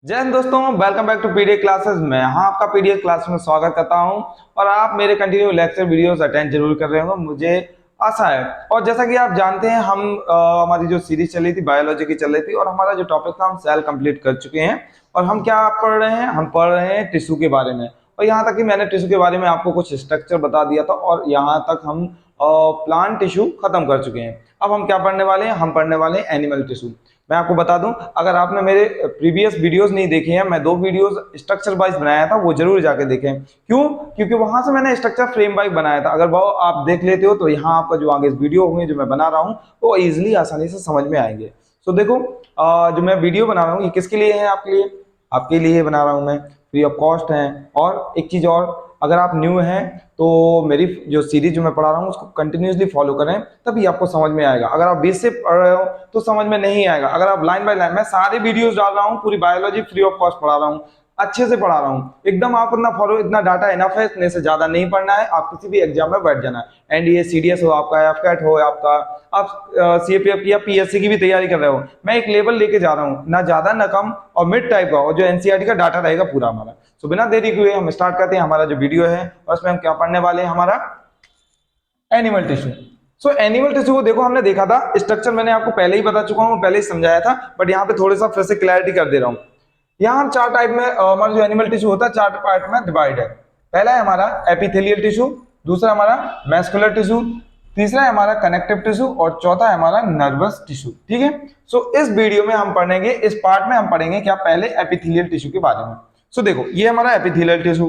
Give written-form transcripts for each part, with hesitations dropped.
जय हिंद दोस्तों, welcome back to PDF classes. मैं यहाँ आपका पीडीएफ क्लास में स्वागत करता हूँ और आप मेरे कंटिन्यू लेक्चर वीडियोस अटेंड जरूर कर रहे होंगे, मुझे आशा है। और जैसा कि आप जानते हैं हमारी जो सीरीज चली थी बायोलॉजी की चल रही थी और हमारा जो टॉपिक था हम सेल कंप्लीट कर चुके हैं। और हम क्या पढ़ रहे हैं, हम पढ़ रहे हैं टिश्यू के बारे में। और यहाँ तक कि मैंने टिश्यू के बारे में आपको कुछ स्ट्रक्चर बता दिया था और यहाँ तक हम प्लांट टिश्यू खत्म कर चुके हैं। अब हम क्या पढ़ने वाले हैं, हम पढ़ने वाले हैं एनिमल टिश्यू। मैं आपको बता दूं, अगर आपने मेरे प्रीवियस वीडियोस नहीं देखे हैं, मैं 2 वीडियोस स्ट्रक्चर वाइज बनाया था, वो जरूर जाके देखें। क्यों? क्योंकि वहां से मैंने स्ट्रक्चर फ्रेम वाइज बनाया था। अगर वो आप देख लेते हो तो यहाँ आपका जो आगे वीडियो होंगे जो मैं बना रहा हूँ वो इजिली आसानी से समझ में आएंगे। तो देखो, जो मैं वीडियो बना रहा हूँ ये किसके लिए है? आपके लिए बना रहा हूँ मैं, फ्री ऑफ कॉस्ट है। और एक चीज और, अगर आप न्यू हैं तो मेरी जो सीरीज जो मैं पढ़ा रहा हूँ उसको कंटिन्यूसली फॉलो करें, तभी आपको समझ में आएगा। अगर आप बीच से पढ़ रहे हो तो समझ में नहीं आएगा। अगर आप लाइन बाय लाइन, मैं सारे वीडियोस डाल रहा हूँ, पूरी बायोलॉजी फ्री ऑफ कॉस्ट पढ़ा रहा हूँ, अच्छे से पढ़ा रहा हूँ एकदम। आप इतना फॉलो, इतना डाटा इनफ है, इतने से ज्यादा नहीं पढ़ना है। आप किसी भी एग्जाम में बैठ जाना है, एनडीए सीडीएस हो आपका, एफकेट हो आपका, आप सीएपीएफ या पीएससी की भी तैयारी कर रहे हो, मैं एक लेवल लेके जा रहा हूँ, ना ज्यादा ना कम, और मिड टाइप का, और जो एनसीईआरटी का डाटा रहेगा पूरा हमारा। सो बिना देरी हुए हम स्टार्ट करते हैं हमारा जो वीडियो है। और उसमें हम क्या पढ़ने वाले हैं, हमारा animal tissue. So animal tissue को देखो, हमने देखा था स्ट्रक्चर, मैंने आपको पहले ही बता चुका हूँ, पहले ही समझाया था, बट यहाँ पे थोड़ा सा फिर से क्लैरिटी कर दे रहा हूँ। यहाँ हम 4 टाइप में, हमारा जो एनिमल टिश्यू होता है 4 पार्ट में डिवाइड है। पहला है हमारा एपिथेलियल टिश्यू, दूसरा हमारा मैस्कुलर टिश्यू, तीसरा है हमारा कनेक्टिव टिश्यू, और चौथा है हमारा नर्वस टिश्यू। ठीक है। सो इस वीडियो में हम पढ़ेंगे, इस पार्ट में हम पढ़ेंगे क्या, पहले एपिथेलियल टिश्यू के बारे में। सो देखो, ये हमारा एपिथेलियल टिश्यू।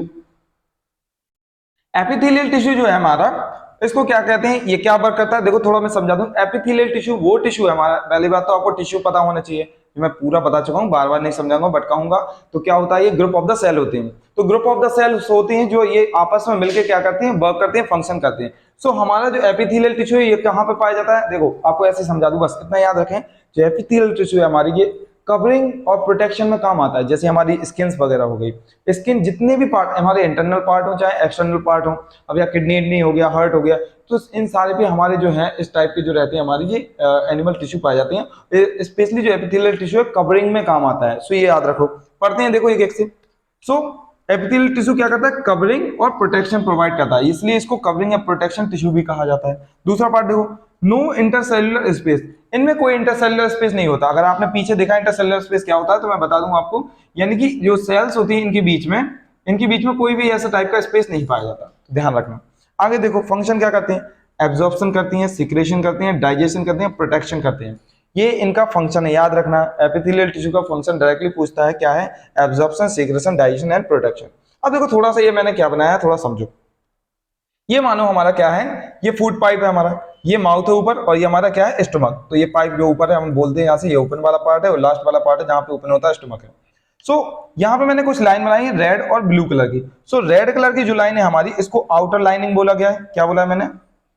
एपिथेलियल टिश्यू जो है हमारा, इसको क्या कहते हैं, ये क्या वर्क करता है, देखो थोड़ा मैं समझा दूं। एपिथेलियल टिश्यू वो टिश्यू है हमारा, पहली बात तो आपको टिश्यू पता होना चाहिए, जो मैं पूरा बता चुका हूं, बार बार नहीं समझाऊंगा, भटकाऊंगा। तो क्या होता है, ये ग्रुप ऑफ द सेल होते हैं। तो ग्रुप ऑफ द सेल्स होते हैं जो ये आपस में मिलकर क्या करते हैं, वर्क करते हैं, फंक्शन करते हैं। सो हमारा जो एपिथेलियल टिश्यू है ये कहां पे पाया जाता है, देखो आपको ऐसे समझा दूं, बस इतना याद रखें। जो एपिथेलियल टिश्यू है हमारी, ये कवरिंग और प्रोटेक्शन में काम आता है। जैसे हमारी स्किन वगैरह हो गई, स्किन जितने भी पार्ट हमारे इंटरनल पार्ट हो चाहे एक्सटर्नल पार्ट हो, अब या किडनी हो गया, हार्ट हो गया, तो इन सारे पे हमारे जो है इस टाइप के जो रहते हैं हमारे ये एनिमल टिश्यू पाए जाते हैं। स्पेशली जो एपिथेलियल टिश्यू है कवरिंग में काम आता है। सो ये याद रखो, पढ़ते हैं देखो एक एक से। सो एपिथेलियल टिश्यू क्या करता है, कवरिंग और प्रोटेक्शन प्रोवाइड करता है, इसलिए इसको कवरिंग या प्रोटेक्शन टिश्यू भी कहा जाता है। दूसरा पार्ट देखो, नो इंटरसेल्युलर स्पेस, इनमें कोई इंटरसेल्युलर स्पेस नहीं होता। अगर आपने पीछे देखा इंटरसेल्युलर स्पेस क्या होता है तो मैं बता दूं आपको, यानी कि जो सेल्स होती हैं इनके बीच में कोई भी ऐसा टाइप का स्पेस नहीं पाया जाता, तो ध्यान रखना। आगे देखो, फंक्शन क्या करते हैं, एब्जॉर्प्शन करती हैं, सिक्रेशन करते हैं, डाइजेशन करते हैं, प्रोटेक्शन करते हैं, ये इनका फंक्शन है, याद रखना। एपिथेलियल टिश्यू का फंक्शन डायरेक्टली पूछता है, क्या है, absorption, secretion, digestion and protection. अब देखो थोड़ा सा ये मैंने क्या बनाया थोड़ा समझो। ये मानो हमारा क्या है, ये फूड पाइप है हमारा, ये माउथ है ऊपर, और ये हमारा क्या है, स्टमक। तो ये पाइप जो ऊपर है हम बोलते हैं यहाँ से, ये ओपन वाला पार्ट है, और लास्ट वाला पार्ट है जहां पे ओपन होता है, स्टमक है। सो यहाँ पे मैंने कुछ लाइन बनाई है रेड और ब्लू कलर की। सो रेड कलर की जो लाइन है हमारी, इसको आउटर लाइनिंग बोला गया है। क्या बोला है मैंने,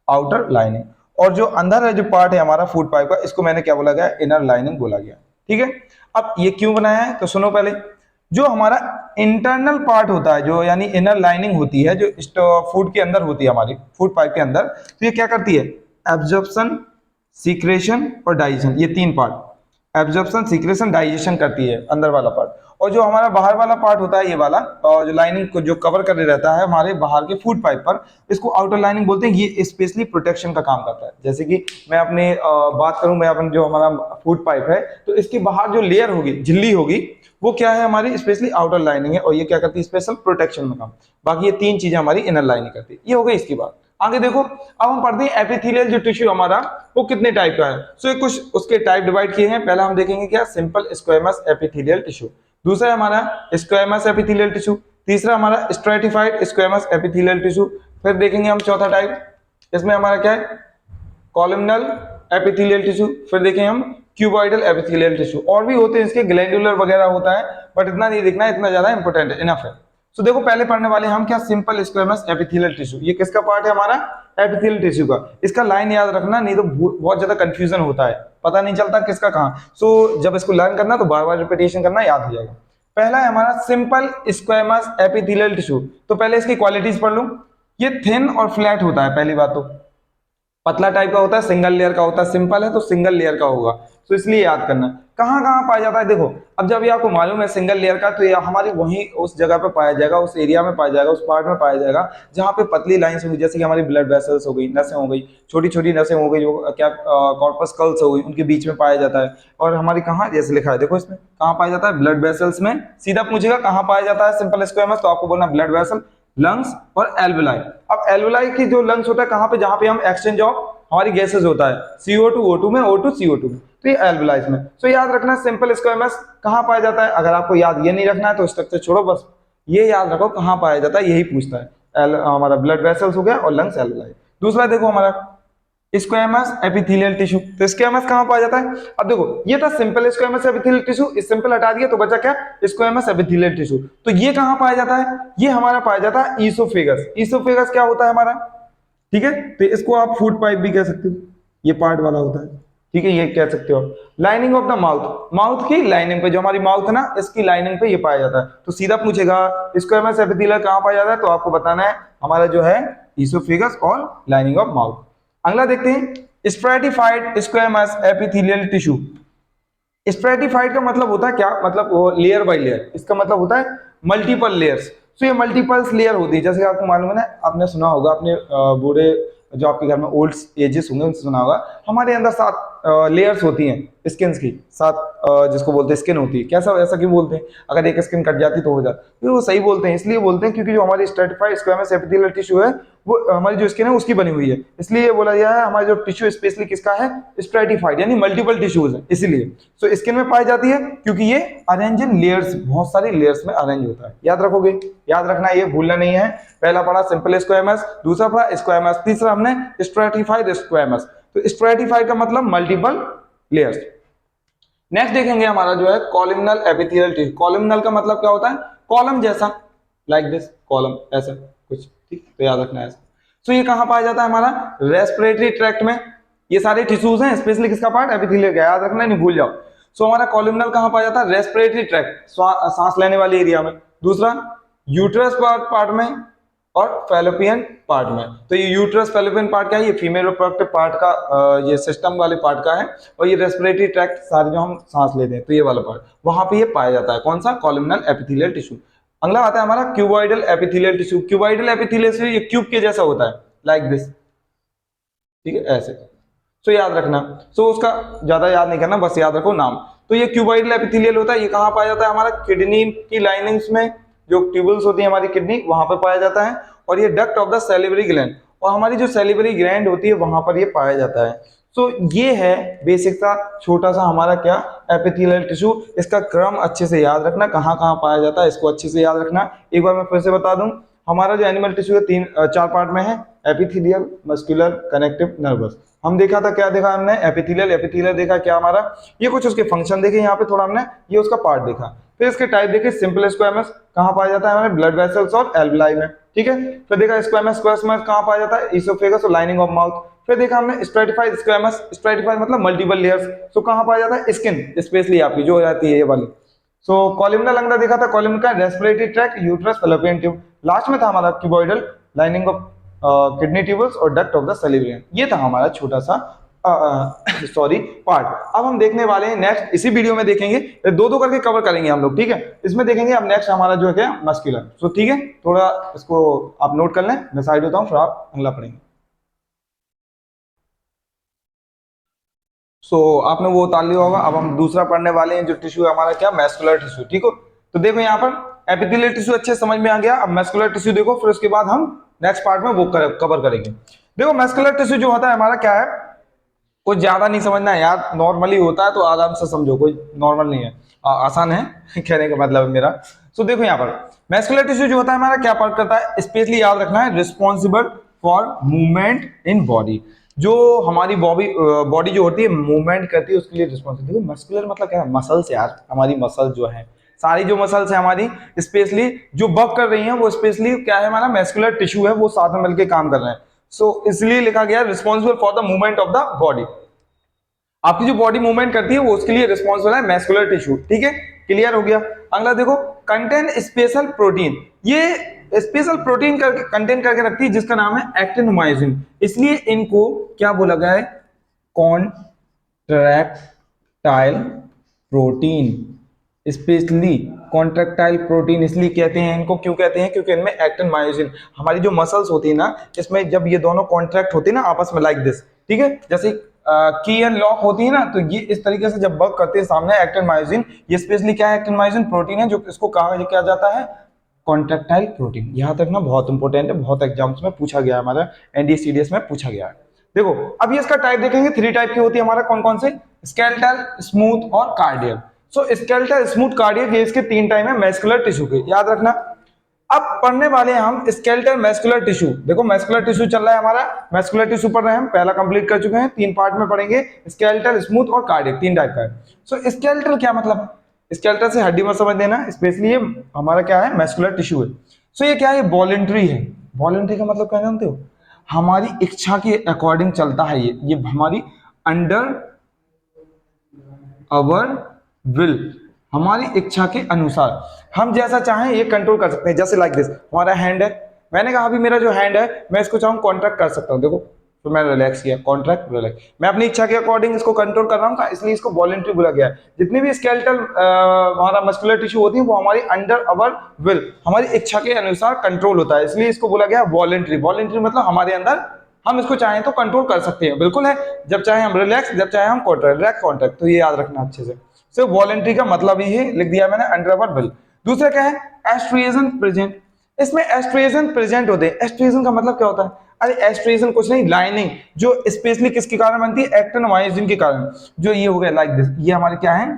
आउटर लाइनिंग। और जो अंदर है जो पार्ट है हमारा फूड पाइप का, इसको मैंने क्या बोला गया, इनर लाइनिंग बोला गया। ठीक है। अब ये क्यों बनाया है तो सुनो पहले। जो हमारा इंटरनल पार्ट होता है, जो यानी इनर लाइनिंग होती है, जो फूड के अंदर होती है हमारी फूड पाइप के अंदर, तो ये क्या करती है, एब्जॉर्प्शन, सीक्रेशन और डाइजेशन, ये 3 पार्ट, एब्जॉर्प्शन, सीक्रेशन, डाइजेशन करती है अंदर वाला पार्ट। और जो हमारा बाहर वाला पार्ट होता है ये वाला, और जो लाइनिंग को जो कवर कर रहता है हमारे बाहर के फूड पाइप पर, इसको आउटर लाइनिंग बोलते हैं। ये स्पेशली प्रोटेक्शन का काम करता है। जैसे कि मैं अपने बात करूं, मैं अपन जो हमारा फूड पाइप है, तो इसके बाहर जो लेयर होगी, झिल्ली होगी, वो क्या है हमारी, स्पेशली आउटर लाइनिंग है, और ये क्या करती है, स्पेशल प्रोटेक्शन में काम। बाकी ये 3 चीजें हमारी इनर लाइनिंग करती है। ये हो गई इसकी बात। आगे देखो, अब हम पढ़ते हैं एपिथेलियल जो टिश्यू हमारा वो कितने टाइप का है। सो ये कुछ उसके टाइप डिवाइड किए हैं। पहला हम देखेंगे क्या, सिंपल स्क्वेमस एपिथेलियल टिश्यू, दूसरा है हमारा स्क्वेमस एपिथेलियल टिश्यू, तीसरा हमारा स्ट्रेटिफाइड स्क्वेमस एपिथेलियल टिश्यू, फिर देखेंगे हम चौथा टाइप, इसमें हमारा क्या है, कॉलमनल एपिथेलियल टिश्यू, फिर देखें हम क्यूबॉइडल एपिथेलियल टिश्यू। और भी होते हैं इसके, ग्लैंडुलर वगैरह होता है, बट इतना नहीं देखना, इतना ज्यादा इंपॉर्टेंट है, इनफ है। सो देखो पहले पढ़ने वाले हम क्या, सिंपल स्क्वेमस एपिथेलियल टिश्यू। ये किसका पार्ट है हमारा, एपिथेलियल टिश्यू का। इसका लाइन याद रखना, नहीं तो बहुत ज्यादा कंफ्यूजन होता है, पता नहीं चलता किसका कहां। सो जब इसको लर्न करना तो बार बार रिपीटेशन करना, याद हो जाएगा। पहला है हमारा सिंपल स्क्वेमस एपिथेलियल टिश्यू। तो पहले इसकी क्वालिटीज पढ़ लूं। ये थिन और फ्लैट होता है, पहली बात तो पतला टाइप का होता है, सिंगल लेयर का होता है, सिंपल है तो सिंगल लेयर का होगा। तो इसलिए याद करना कहाँ कहाँ पाया जाता है। देखो अब जब ये आपको मालूम है सिंगल लेयर का, तो ये हमारी वहीं उस जगह पे पाया जाएगा, उस एरिया में पाया जाएगा, उस पार्ट में पाया जाएगा जहाँ पे पतली लाइंस होगी, जैसे कि हमारी ब्लड वेसल्स हो गई, नसें हो गई, छोटी छोटी नसें हो गई, जो क्या कॉर्पस कल्स हो गई, उनके बीच में पाया जाता है। और हमारी कहाँ, जैसे लिखा है देखो इसमें कहाँ पाया जाता है, ब्लड वेसल्स में। सीधा पूछेगा कहाँ पाया जाता है सिंपल स्क्वेमस, तो आपको बोलना ब्लड वेसल, लंग्स और एल्वेलाई। अब एल्वेलाई की जो लंग्स होता है कहाँ पे, जहाँ पे हम एक्सचेंज ऑफ हमारी गैसेज होता है, CO2 O2 में, O2 CO2 में, तो ये एल्वेलाइज में। तो याद रखना सिंपल स्क्वेमस कहाँ पाया जाता है। अगर आपको याद ये नहीं रखना है तो स्ट्रक्चर छोड़ो, बस ये याद रखो कहाँ पाया जाता है, यही पूछता है। हमारा ब्लड वेसल्स हो गया और लंग्स एल्वेलाई। दूसरा देखो हमारा स्क्वेमस एपिथेलियल टिश्यू, तो स्क्वेमस कहाँ पाया जाता है। अब देखो ये था सिंपल स्क्वेमस एपिथेलियल टिश्यू, इस सिंपल हटा दिया तो बचा क्या, स्क्वेमस एपिथेलियल टिश्यू। तो ये कहाँ पाया जाता है, ये हमारा पाया जाता है ईसोफेगस। ईसोफेगस क्या होता है हमारा, ठीक है, तो इसको आप फूड पाइप भी कह सकते हो, ये पार्ट वाला होता है, ठीक है, ये कह सकते हो। Lining of the mouth, mouth की लाइनिंग पे, जो हमारी माउथ है ना इसकी लाइनिंग पे ये पाया जाता है। तो सीधा पूछेगा स्क्वेमस एपिथेलियल कहाँ पाया जाता है, तो आपको बताना है हमारा जो है ईसोफेगस और लाइनिंग ऑफ माउथ। अगला देखते हैं stratified squamous epithelial tissue. Stratified का मतलब होता है क्या, मतलब वो लेयर बाय लेयर, इसका मतलब होता है मल्टीपल लेयर्स। तो ये मल्टीपल्स लेयर होती है, जैसे आपको मालूम है ना, आपने सुना होगा, अपने बूढ़े जो आपके घर में ओल्ड एजेस होंगे उनसे सुना होगा, हमारे अंदर 7 लेयर्स होती हैं स्किन की, 7 जिसको बोलते हैं स्किन होती है। कैसा, ऐसा क्यों बोलते हैं, अगर एक स्किन कट जाती तो हो जाती, फिर वो सही बोलते हैं, इसलिए बोलते हैं क्योंकि जो हमारी स्ट्रेटिफाइड स्क्वेमस एपिथेलियल टिश्यू है वो हमारी जो स्किन है उसकी बनी हुई है, इसलिए बोला गया है हमारा जो टिश्यू स्पेशली किसका है, स्ट्रेटिफाइड, यानी मल्टीपल टिश्यूज है इसीलिए। तो स्किन में पाई जाती है क्योंकि ये अरेंज इन लेयर्स, बहुत सारी लेयर्स में अरेंज होता है। याद रखोगे, याद रखना, ये भूलना नहीं है। पहला पढ़ा सिंपल स्क्वेमस, दूसरा पढ़ा स्क्वेमस, तीसरा हमने स्ट्रेटिफाइड स्क्वेमस। तो स्ट्रेटिफाइड का मतलब मल्टीपल लेयर्स। नेक्स्ट देखेंगे हमारा जो है कॉलमनल एपिथेलियल टिश्यू। कॉलमनल का मतलब क्या होता है, कॉलम जैसा, लाइक दिस, कॉलम ऐसा कुछ, ठीक, तो याद रखना है। तो ये कहां पाया जाता है, हमारा रेस्पिरेटरी ट्रैक्ट में। ये सारे टिश्यूज हैं, स्पेशली किसका पार्ट, एपिथेलियल का, याद रखना, नहीं भूल जाओ। सो हमारा कॉलमनल कहां पाया जाता है, रेस्पिरेटरी ट्रैक्ट, सांस लेने वाले एरिया में। दूसरा यूट्रस पार्ट में और फैलोपियन पार्ट में। तो ये यूट्रस फैलोपियन पार्ट क्या है, ये फीमेल रिप्रोडक्टिव पार्ट का ये सिस्टम वाले पार्ट का है, और ये रेस्पिरेटरी ट्रैक्ट सारे जो हम सांस लेते हैं तो ये वाला पार्ट, वहां पे ये पाया जाता है। कौन सा, कॉलमनल एपिथेलियल टिश्यू। अगला आता है हमारा cuboidal epithelial tissue. Cuboidal epithelial tissue ये क्यूब के जैसा होता है, लाइक दिस, ठीक है, ऐसे। तो याद रखना, तो उसका ज्यादा याद नहीं करना, बस याद रखो नाम। तो ये क्यूबॉइडल एपिथेलियल होता है, ये कहां पाया जाता है, हमारा किडनी की लाइनिंग्स में, जो ट्यूबल्स होती है हमारी किडनी, वहां पर पाया जाता है। और ये duct of the salivary gland, और हमारी जो सैलिवरी ग्लैंड होती है वहां पर ये पाया जाता है। तो ये है बेसिक सा छोटा सा हमारा क्या, एपिथेलियल टिश्यू। इसका क्रम अच्छे से याद रखना, कहाँ कहाँ पाया जाता है इसको अच्छे से याद रखना। एक बार मैं फिर से बता दूं, हमारा जो एनिमल टिश्यू है 4 पार्ट में है, एपिथेलियल, मस्कुलर, कनेक्टिव, नर्वस। हम देखा था, क्या देखा हमने, एपिथेलियल। एपिथेलियल देखा क्या हमारा, ये कुछ उसके फंक्शन देखे, यहाँ पे थोड़ा हमने ये उसका पार्ट देखा। फिर इसके टाइप देखे, सिंपल स्क्वेमस कहाँ पाया जाता है, हमारे ब्लड वेसल्स और एल्वेलाई में, ठीक है। फिर देखा स्क्वेमस, स्क्वेमस कहाँ पाया जाता है, ईसोफेगस और लाइनिंग ऑफ माउथ। फिर देखा हमने स्ट्रेटिफाइड स्क्वेमस, स्ट्रेटिफाइड मतलब मल्टीपल लेयर्स, तो कहाँ पाया जाता है, स्किन स्पेशली आपकी जो हो जाती है ये वाली। सो कॉलमनल अंगना देखा था, कॉलमनल का respiratory tract, uterus, fallopian tube. Last में था हमारा cuboidal, lining of kidney tubules और डक्ट ऑफ द सैलिवरी। ये था हमारा छोटा सा सॉरी पार्ट। अब हम देखने वाले हैं नेक्स्ट, इसी वीडियो में देखेंगे, दो दो करके कवर करेंगे हम लोग, ठीक है। इसमें देखेंगे अब नेक्स्ट हमारा जो है क्या, मस्कुलर। सो ठीक है, थोड़ा इसको आप नोट कर लें, मैं साइड होता हूं, फिर आप अगला पढ़ेंगे। आपने वो उतार लिया होगा। अब हम दूसरा पढ़ने वाले हैं, जो टिश्यू है हमारा क्या, मैस्कुलर टिश्यू, ठीक हो। तो देखो यहाँ पर एपिथेलियल टिश्यू अच्छे समझ में आ गया। अब मैस्कुलर टिश्यू देखो, फिर उसके बाद हम नेक्स्ट पार्ट में वो कवर करेंगे। देखो मैस्कुलर टिश्यू जो होता है हमारा क्या है, कुछ ज्यादा नहीं समझना है यार, नॉर्मली होता है तो आराम से समझो, कोई नॉर्मल नहीं है, आसान है कहने का मतलब मेरा। देखो यहाँ पर मैस्कुलर टिश्यू जो होता है हमारा क्या पार्ट करता है, स्पेशली याद रखना है, responsible for movement in body. जो हमारी बॉडी जो होती है मूवमेंट करती है उसके लिए रिस्पॉन्सिबल। देखो मस्कुलर मतलब क्या है, मसल्स यार, हमारी मसल जो है, सारी जो मसल्स है हमारी स्पेशली जो वर्क कर रही हैं, वो स्पेशली क्या है, हमारा मैस्कुलर टिश्यू है, वो साथ में मिलकर काम कर रहे हैं। इसलिए लिखा गया responsible for the movement of the body. आपकी जो बॉडी मूवमेंट करती है वो उसके लिए रिस्पॉन्सिबल है मैस्कुलर टिश्यू, ठीक है, क्लियर हो गया। अगला देखो, कंटेन स्पेशल प्रोटीन। ये स्पेशल प्रोटीन कंटेन करके रखती है जिसका नाम है एक्टिनोमाइसिन, इसलिए इनको क्या बोला गया है, contractile tile protein, specially contractile protein इसलिए कहते हैं इनको, क्यों कहते हैं, क्योंकि इनमें एक्टिन मायोसिन, हमारी जो मसल्स होती है ना, इसमें जब ये दोनों कॉन्ट्रैक्ट होती है ना आपस में लाइक दिस, ठीक है, जैसे की एंड लॉक होती है ना, तो ये इस तरीके से जब वर्क करते हैं सामने एक्टिन मायोसिन, ये स्पेशली क्या है, एक्टिन मायोसिन प्रोटीन है, जो इसको कहा क्या जाता है, कॉन्ट्रैक्टाइल प्रोटीन। यहां तक ना बहुत इंपॉर्टेंट है, बहुत एग्जाम्स में पूछा गया है, हमारा एनडीसीडीएस में पूछा गया है। देखो अब ये इसका टाइप देखेंगे, 3 टाइप की होती है हमारा, कौन कौन से, स्केलेटल, स्मूथ और कार्डियल। सो स्केलेटल, स्मूथ, कार्डियल, ये इसके 3 टाइप है मैस्कुलर टिश्यू के, याद रखना। अब पढ़ने वाले हैं हम स्केलेटल मैस्कुलर टिश्यू। देखो मैस्कुलर टिश्यू चल रहा है हमारा, मैस्कुलर टिश्यू पढ़ रहे हैं हम, पहला कंप्लीट कर चुके हैं, 3 पार्ट में पढ़ेंगे, स्केलेटल, स्मूथ और कार्डियल, 3 टाइप का है। सो स्केलेटल क्या मतलब है, स्केलेटल से हड्डी मत समझ देना, स्पेशली ये हमारा क्या है, मैस्कुलर टिश्यू है। सो ये क्या है, वॉलेंट्री है। वॉलेंट्री का मतलब क्या जानते हो, हमारी इच्छा के अकॉर्डिंग चलता है, ये हमारी अंडर अवर विल, हमारी इच्छा के अनुसार हम जैसा चाहें ये कंट्रोल कर सकते हैं। जैसे लाइक दिस, हमारा हैंड है, मैंने कहा अभी मेरा जो हैंड है मैं इसको चाहूँ कॉन्ट्रैक्ट कर सकता हूँ, देखो तो मैं रिलैक्स किया, कॉन्ट्रैक्ट रिलैक्स, मैं अपनी इच्छा के अकॉर्डिंग इसको कंट्रोल कर रहा हूँ, इसलिए इसको वॉलेंट्री बोला गया है। जितनी भी स्केलेटल हमारा मस्कुलर टिश्यू होती है वो हमारी अंडर अवर विल, हमारी इच्छा के अनुसार कंट्रोल होता है, इसलिए इसको बोला गया वॉलेंट्री। वॉलेंट्री मतलब हमारे अंदर, हम इसको चाहें तो कंट्रोल कर सकते हैं, बिल्कुल है, जब चाहे हम रिलैक्स, जब चाहे हम कॉन्ट्रैक्ट, रिलैक्स कॉन्ट्रैक्ट, तो ये याद रखना अच्छे से। सिर्फ वॉलेंट्री का मतलब ही लिख दिया मैंने, अंडर अवर विल। दूसरा क्या है, एस्ट्रिएशन प्रेजेंट, इसमें एस्ट्रिएशन प्रेजेंट होते हैं। एस्ट्रिएशन का मतलब क्या होता है, अरे एस्ट्रिएशन कुछ नहीं, लाइनिंग जो स्पेशली किसके कारण बनती है, एक्टिन मायोसिन के कारण, जो ये हो गया लाइक दिस, ये हमारे क्या है,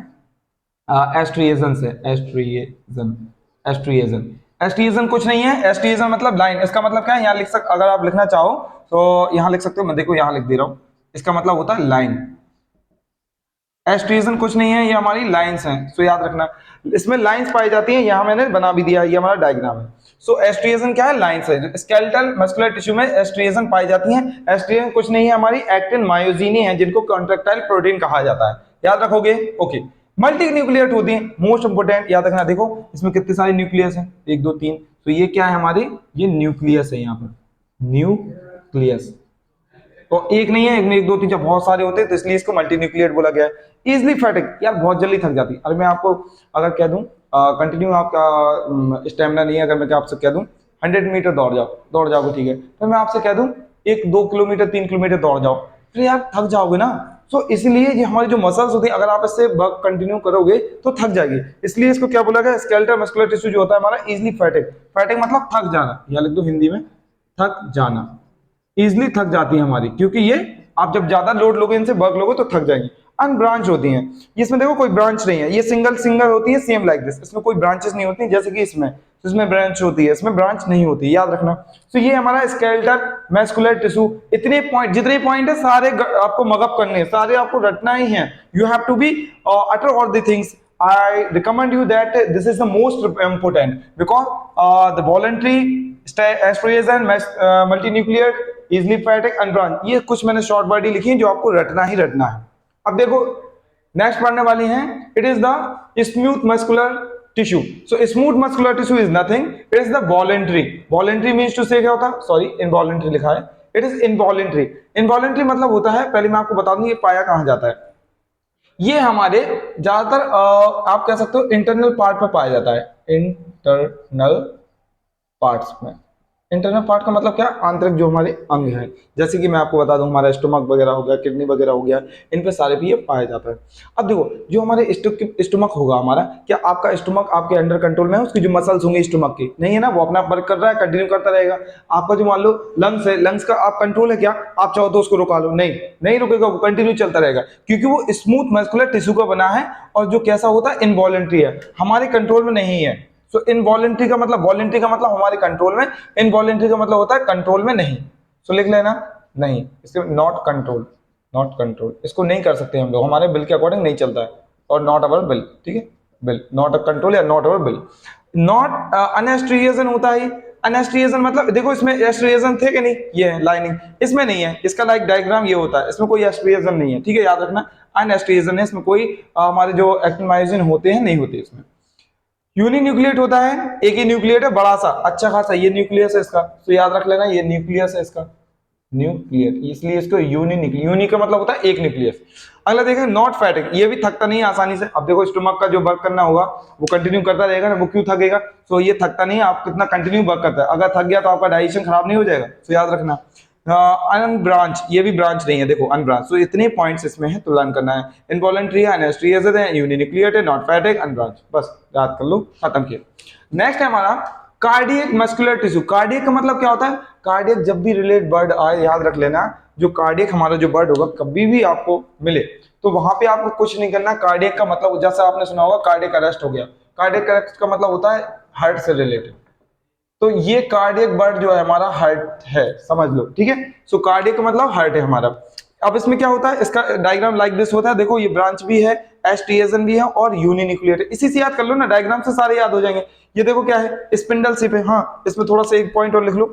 एस्ट्रिएशन से, एस्ट्रिएशन, एस्ट्रिएशन, एस्ट्रिएशन कुछ नहीं है, एस्ट्रिएशन मतलब लाइन, इसका मतलब क्या है, यहाँ लिख सक, अगर आप लिखना चाहो तो यहाँ लिख सकते हो, मैं देखो यहाँ लिख दे रहा हूँ, इसका मतलब होता है लाइन। एस्ट्रिएशन कुछ नहीं है, ये हमारी लाइंस हैं, सो याद रखना, इसमें लाइंस पाई जाती हैं, यहाँ मैंने बना भी दिया, ये हमारा डायग्राम है। सो एस्ट्रिएशन क्या है, लाइंस है, स्केलेटल मस्कुलर टिश्यू में एस्ट्रिएशन पाई जाती हैं। एस्ट्रिएशन कुछ नहीं है, हमारी एक्टिन मायोसिन है, जिनको कॉन्ट्रैक्टाइल प्रोटीन कहा जाता है, याद रखोगे, ओके। मल्टी न्यूक्लियट होती है, मोस्ट इंपोर्टेंट, याद रखना, देखो इसमें कितने सारे न्यूक्लियस हैं, 1 2 3, तो ये क्या है हमारे, ये न्यूक्लियस है, यहाँ पर न्यूक्लियस, तो एक नहीं है, एक में 1 2 3 4 बहुत सारे होते हैं, तो इसलिए इसको मल्टी न्यूक्लिएट बोला गया है। इजिली फैटिक, यार बहुत जल्दी थक जाती है, अरे मैं आपको अगर कह दूं कंटिन्यू आपका स्टेमिना नहीं है, अगर मैं आपसे कह दूं 100 मीटर दौड़ जाओ, दौड़ जाओगे, ठीक है, तो मैं आपसे कह दूं 1 2 किलोमीटर 3 किलोमीटर दौड़ जाओ, फिर यार थक जाओगे ना। सो इसलिए ये हमारी जो मसल्स होती है, अगर आप इससे वर्क कंटिन्यू करोगे तो थक जाएगी, इसलिए इसको क्या बोला गया, स्केलेटल मस्कुलर टिश्यू जो होता है हमारा इजिली फैटिक। फैटिक मतलब थक जाना, या लिख दो हिंदी में, थक जाना, इजिली थक जाती है हमारी, क्योंकि ये आप जब ज्यादा लोड लोगे, इनसे वर्क लोगे तो थक जाएंगी। अनब्रांच होती हैं, इसमें देखो कोई ब्रांच नहीं है, ये सिंगल सिंगल होती है, सेम लाइक दिस, इसमें कोई ब्रांचेस नहीं होती जैसे कि इसमें, तो इसमें ब्रांच होती है, इसमें ब्रांच नहीं होती, याद रखना। तो ये हमारा स्केलेटल मैस्कुलर टिश्यू, इतने पॉइंट, जितने पॉइंट है सारे आपको मगअप करने, सारे आपको रटना ही है, you have to be utter all the things. I recommend you that this is the most important because the voluntary striation, multinuclear, easily fatigue, unbranched, ये कुछ मैंने शॉर्ट वर्ड ही लिखी है जो आपको रटना ही रटना है। अब देखो नेक्स्ट पढ़ने वाली हैं, it is the smooth muscular tissue. So smooth muscular tissue is nothing, it is the voluntary. Voluntary means to say क्या होता है, सॉरी इनवॉलेंट्री लिखा है, इट इज इनवॉलेंट्री। इनवॉलेंट्री मतलब होता है, पहले मैं आपको बता दूं ये पाया कहां जाता है, ये हमारे ज्यादातर आप कह सकते हो इंटरनल पार्ट में पाया जाता है, इंटरनल पार्ट्स में। इंटरनल पार्ट का मतलब क्या, आंतरिक जो हमारे अंग हैं, जैसे कि मैं आपको बता दूं हमारा स्टमक वगैरह हो गया, किडनी वगैरह हो गया, इन पे सारे भी ये पाया जाता है। अब देखो जो हमारे स्टमक होगा हमारा, क्या आपका स्टमक आपके अंडर कंट्रोल में है, उसकी जो मसल्स होंगे स्टमक की, नहीं है ना, वो अपना वर्क कर रहा है, कंटिन्यू करता रहेगा। आपका जो मान लो लंग्स है, लंग्स का आप कंट्रोल है क्या, आप चाहो तो उसको रुका लो, नहीं नहीं रुकेगा, वो कंटिन्यू चलता रहेगा, क्योंकि वो स्मूथ मस्कुलर टिश्यू का बना है, और जो कैसा होता है, इनवॉलेंट्री है, हमारे कंट्रोल में नहीं है। सो इनवॉलेंट्री का मतलब, वॉलेंट्री का मतलब हमारे कंट्रोल में, इनवॉलेंट्री का मतलब होता है कंट्रोल में नहीं। सो लिख लेना, नहीं, इसके नॉट कंट्रोल, नॉट कंट्रोल, इसको नहीं कर सकते हम लोग, हमारे बिल के अकॉर्डिंग नहीं चलता है, और नॉट अवर बिल, ठीक है, बिल नॉट कंट्रोल या नॉट अवर बिल। नॉट अनएस्ट्रिएशन होता है, अनएस्ट्रिएशन मतलब देखो इसमें एस्ट्रिएशन थे कि नहीं, ये है लाइनिंग, इसमें नहीं है, इसका लाइक डायग्राम ये होता है, इसमें कोई एस्ट्रिएशन नहीं है, ठीक है, याद रखना, अनएस्ट्रिएशन है, इसमें कोई हमारे जो एक्टिन मायोसिन होते हैं नहीं होते इसमें। यूनिन्यूक्लिएट होता है, एक ही न्यूक्लिएट है बड़ा सा अच्छा खासा, ये न्यूक्लियस है इसका, तो याद रख लेना ये न्यूक्लियस है इसका, न्यूक्लियर, इसलिए इसको यूनी का मतलब होता है एक न्यूक्लियस। अगला देखें नॉट फैटिक, ये भी थकता नहीं है आसानी से। अब देखो स्टोमक का जो वर्क करना होगा वो कंटिन्यू करता रहेगा ना, वो क्यों थकेगा? सो ये थकता नहीं है, आप कितना कंटिन्यू वर्क करता है। अगर थक गया तो आपका डाइजेशन खराब नहीं हो जाएगा, तो याद रखना। अनब्रांच, ये भी ब्रांच नहीं है, देखो अनब्रांच। सो इतने पॉइंट्स इसमें है तो लर्न करना है। इनवॉलंटरी है, एनेस्थीसिया है, यूनिन्यूक्लियर है, नॉट फैटिक, अनब्रांच, बस याद कर लो, खत्म किया। नेक्स्ट है हमारा कार्डियक मस्कुलर टिश्यू। कार्डियक का मतलब क्या होता है? कार्डियक जब भी रिलेट वर्ड आए याद रख लेना, जो कार्डियक हमारा जो वर्ड होगा कभी भी आपको मिले तो वहां पे आपको कुछ नहीं करना। कार्डियक का मतलब जैसा आपने सुना होगा कार्डियक अरेस्ट हो गया, कार्डियक अरेस्ट का मतलब होता है हार्ट से रिलेटेड। तो ये कार्डियक वर्ड जो है हमारा हार्ट है, समझ लो, ठीक है। सो कार्डियक का मतलब हार्ट है हमारा। अब इसमें क्या होता है, इसका डायग्राम लाइक दिस होता है। देखो ये ब्रांच भी है, एस्टिएजन भी है और यूनिन्यूक्लियर है। इसी से याद कर लो ना, डायग्राम से सारे याद हो जाएंगे। ये देखो क्या है, स्पिंडल शिप है। हाँ, इसमें थोड़ा सा एक पॉइंट और लिख लो,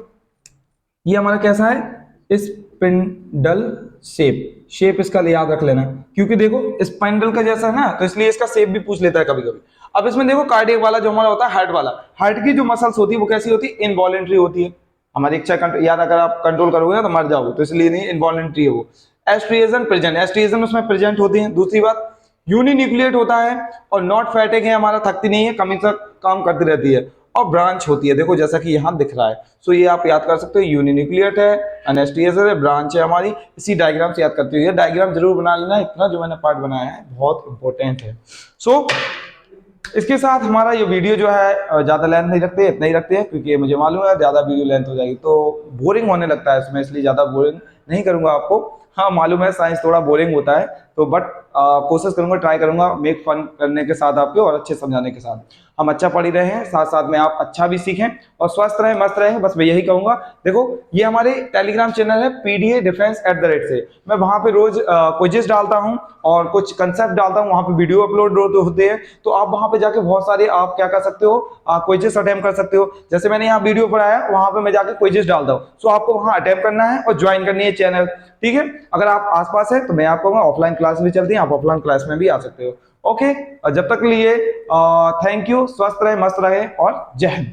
ये हमारा कैसा है, स्पिंडल शेप। शेप इसका याद रख लेना, क्योंकि देखो स्पाइंडल का जैसा है ना, तो इसलिए इसका शेप भी पूछ लेता है कभी कभी। अब इसमें देखो कार्डियक वाला जो हमारा होता है हार्ट वाला, हार्ट की जो मसल्स होती है वो कैसी होती है, इनवॉलेंट्री होती है। हमारी इच्छा याद अगर आप कंट्रोल करोगे ना तो मर जाओगे, तो इसलिए नहीं, इनवॉलेंट्री है वो। एस्ट्रिएजन प्रेजेंट, एस्ट्रिएजन उसमें प्रेजेंट होती है। दूसरी बात यूनिन्यूक्लिएट होता है और नॉट फैटिक है, हमारा थकती नहीं है, कमी तक काम करती रहती है। और ब्रांच होती है, देखो जैसा कि यहाँ दिख रहा है। सो ये आप याद कर सकते हो, यूनिन्यूक्लिएट है, एनेस्थीसिया है, ब्रांच है हमारी। इसी डायग्राम से याद करते हो, ये डायग्राम जरूर बना लेना, इतना जो मैंने पार्ट बनाया है बहुत इंपॉर्टेंट है। सो इसके साथ हमारा ये वीडियो जो है ज्यादा लेंथ नहीं रखते, इतना ही रखते हैं, क्योंकि मुझे मालूम है ज्यादा वीडियो लेंथ हो जाएगी तो बोरिंग होने लगता है इसमें, इसलिए ज्यादा बोरिंग नहीं करूंगा आपको। हाँ मालूम है साइंस थोड़ा बोरिंग होता है, तो बट कोशिश करूंगा, ट्राई करूंगा मेक फन करने के साथ आपके और अच्छे समझाने के साथ। हम अच्छा पढ़ ही रहे हैं, साथ साथ में आप अच्छा भी सीखें और स्वस्थ रहें, मस्त रहें, बस मैं यही कहूंगा। देखो ये हमारे टेलीग्राम चैनल है पीडीए डिफेंस @ से, मैं वहां पे रोज क्विज़ेस डालता हूं और कुछ कंसेप्ट डालता हूं, वहां पे वीडियो अपलोड होते हैं। तो आप वहां पे जाके बहुत सारे आप क्या कर सकते हो, क्विज़ेस अटेम्प्ट कर सकते हो। जैसे मैंने यहाँ वीडियो पढ़ाया, वहां पे मैं जाके क्विज़ेस डालता हूँ। सो आपको वहां अटेम्प्ट करना है और ज्वाइन करनी है चैनल, ठीक है। अगर आप आसपास है तो मैं आपको ऑफलाइन क्लास भी चलती है, आप ऑफलाइन क्लास में भी आ सकते हो। ओके, जब तक लिए थैंक यू, स्वस्थ रहे, मस्त रहे और जय हिंद।